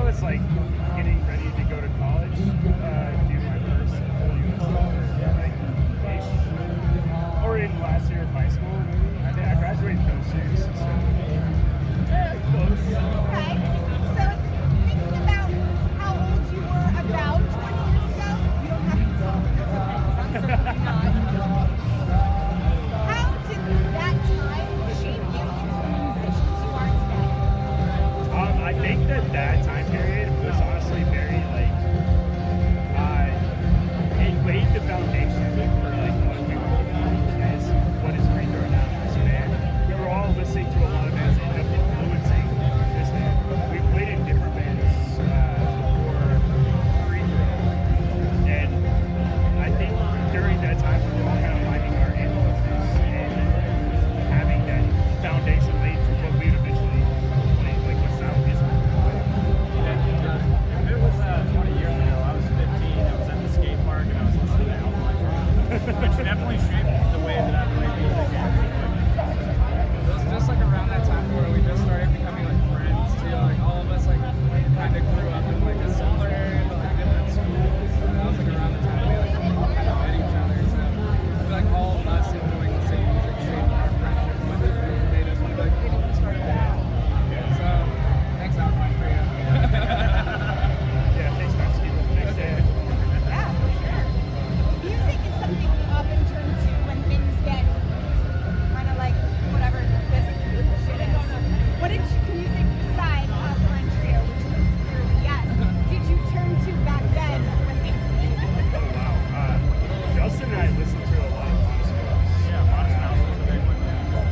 was like getting ready to go to college, do my first full US tour, like ish, or in last year of high school. Maybe I think I graduated those years, so close. Okay. So thinking about how old you were about 20 years ago, you don't have to tell me. I'm certainly not. How did that time shape you into the musicians you are today? I think that time period was honestly very like it laid the foundation for like what we were doing as what is Green Door now as a band. We were all listening to a lot of bands that ended up influencing this band. We played in different bands before Green Door, and I think during that time we were all kind of finding our influences and having that foundation laid to what we would eventually play, like what sound is. If it was 20 years ago, I was 15, I was at the skate park and I was listening to album which definitely shaped the way that I play music. It was just like around that time where we just started becoming like friends too. Like all of us like kind of grew up in like a similar area, but like different schools. And that was like around the time we like kind of met each other. So I feel like all of us enjoying the same music shaped our friendship, which made us want to be like, hey, let's start a band. So thanks, Alpine, for you. Yeah, thanks, Matthew. Thanks, Dan. Yeah, for sure. Music is something we often turn to when things get kind of like whatever this shit is. What did music besides Alkaline Trio, which you clearly yes, did you turn to back then when things were shit? Oh, wow. Justin and I listened to a lot of Modest Mouse. Yeah, Modest Mouse was a big one.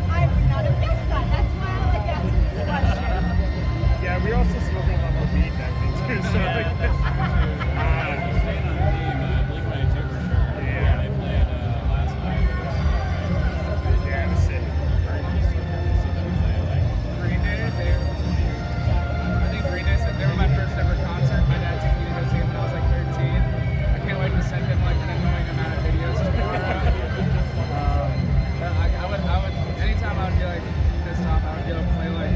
I would not have guessed that. That's why I like asking this question. Yeah, we were also smoking a lot more weed back then, too. So, like, Staying on the theme, Blink-182 for sure. Yeah. They played last night. yeah, it was sick. Green Day, I think Green Day said they were my first ever concert. My dad took me to go see them when I was like 13. I can't wait to send him like an annoying amount of videos tomorrow. But I would, anytime I would be like pissed off, I would be able to play like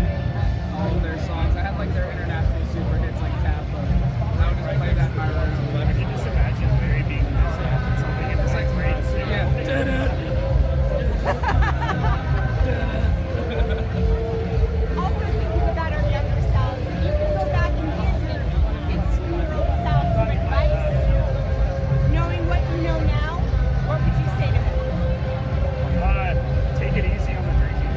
all of their songs. I had like their international super hits like Tap, but I would just play that in my room. If you just imagine Larry being pissed off at something, it's like great. Also thinking about our younger selves, if you could go back and give your 15-year-old self some advice, knowing what you know now, what would you say to him? Take it easy on the drinking.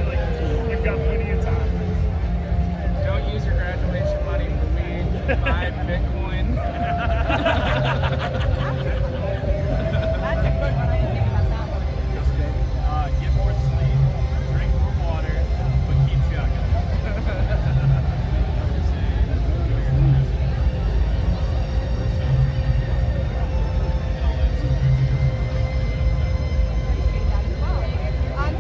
Like, you've got plenty of time. Don't use your graduation money for weed. Buy Bitcoin. That's a good one. I didn't think about that one. Get more sleep, drink more water, but keep chugging. Appreciate that as well.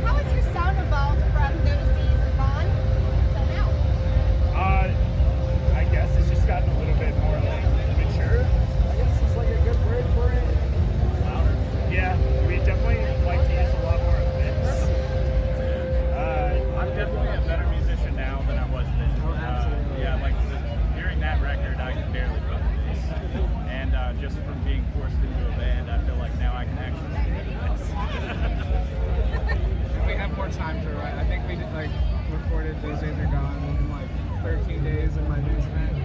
How has your sound evolved from those days of gone till now? I guess it's just gotten a little bit more like mature. I guess it's like a good word for it. Yeah, we definitely like to use a lot more effects. I'm definitely a better musician now than I was then. Yeah, like hearing that record, I can barely play the bass. And just from being forced into a band, I feel like now I can actually do this. We have more time to write. I think we just like recorded Those Days Are Gone in like 13 days in my basement,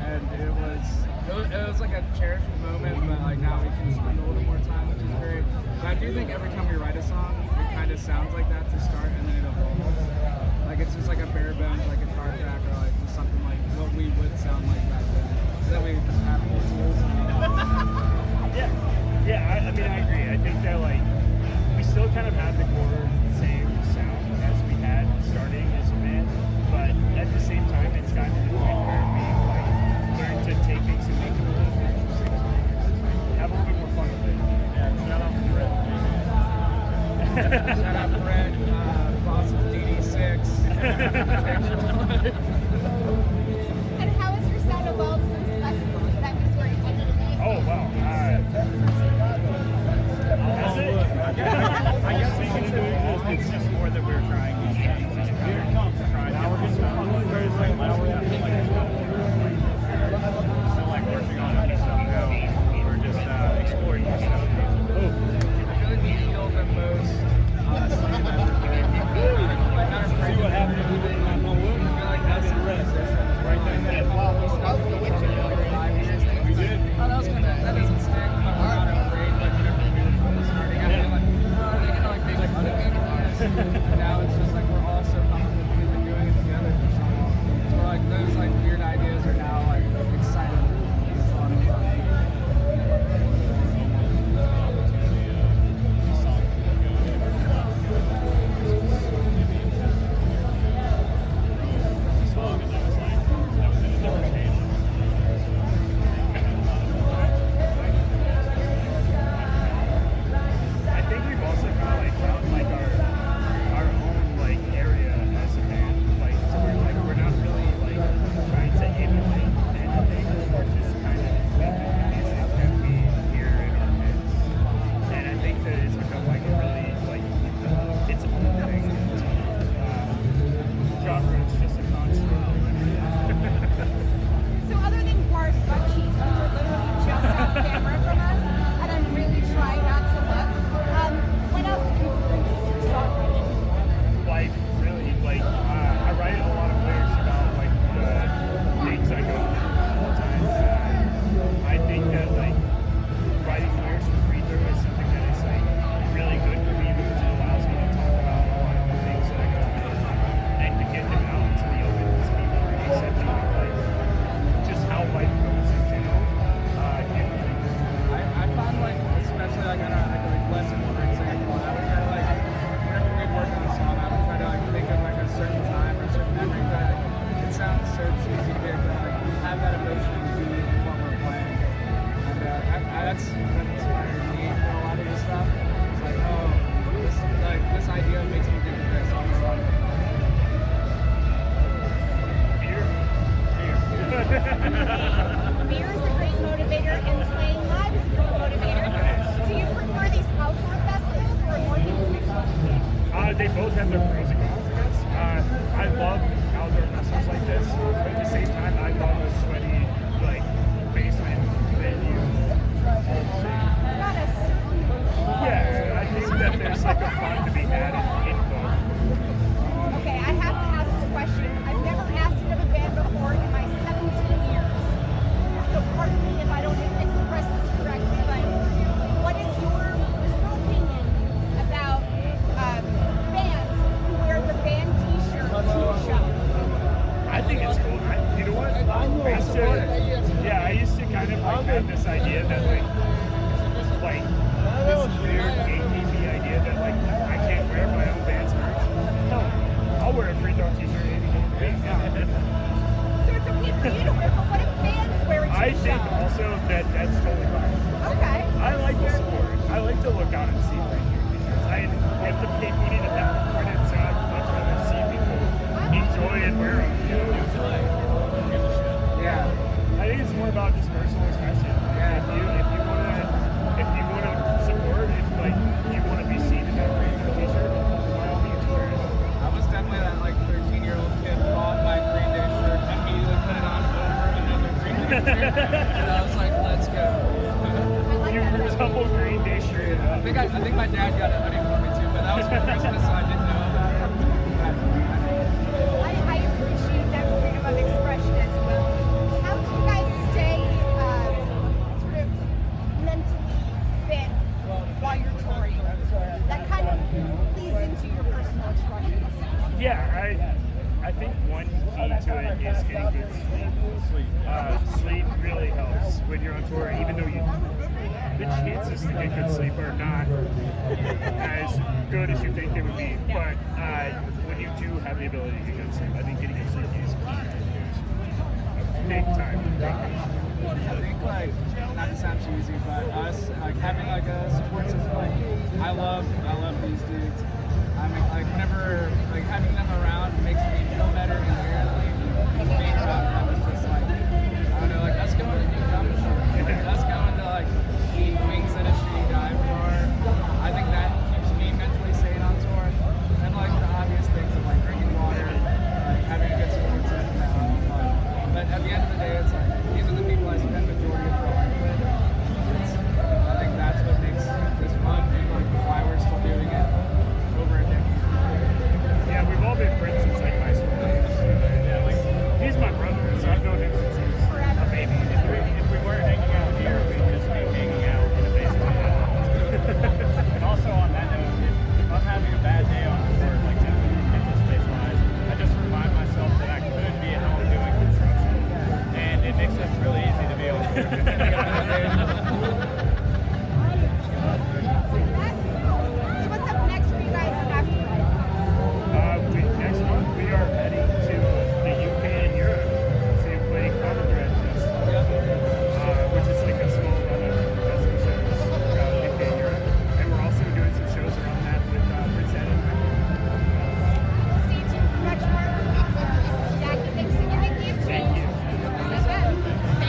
and it was like a cherished moment. But like now we can spend a little more time, which is great. But I do think every time we write a song, it kind of sounds like that to start, and then it evolves. Like it's just like a bare bones, like guitar track, or like just something like what we would sound like back then. So that we just have more tools. Yeah, I mean, I agree. I think that like we still kind of have the core same sound as we had starting as a band, but at the same time, it's gotten to the point where we've like learned to take things and make them a little more interesting, have a little bit more fun with it. Yeah, shout out to Brett. Shout out Brett, boss of DD6. And how has your sound evolved since lessons that we were intended to be? Oh wow. Has it? I guess we can do it. It's just more that we're trying to change and trying to do stuff. Like, less we have to like So it's okay for you to wear, but what if fans wear it to I the think show? also that that's totally fine. Okay. I like the sport. I like to look out and see free gear t-shirts. I have to pay money to have them printed, so I'd much rather see people enjoy and wear them. You know? Yeah. I think it's more about just personal expression. Yeah. If you wanna support it, like you wanna be seen in that free gear t-shirt, by all means wear it. I was definitely that like 13-year-old kid who bought my Green Day shirt and immediately put it on over another Green Day shirt. And I was like, let's go. I like You that. double Green Day shirt. I think my dad got a hoodie for me too, but that was for Christmas, so I didn't know about it. I appreciate that freedom of expression as well. How do you guys stay sort of mentally fit while you're touring? That kind of leads into your personal expression. Yeah, I think one key to it is getting good sleep. Sleep really helps when you're on tour, even though the chances to get good sleep are not as good as you think they would be. But when you do have the ability to get good sleep, I think getting good sleep is key. Big time. I think like not to sound cheesy, but us like having like a support system. Like I love these dudes. I mean, like whenever like having them around makes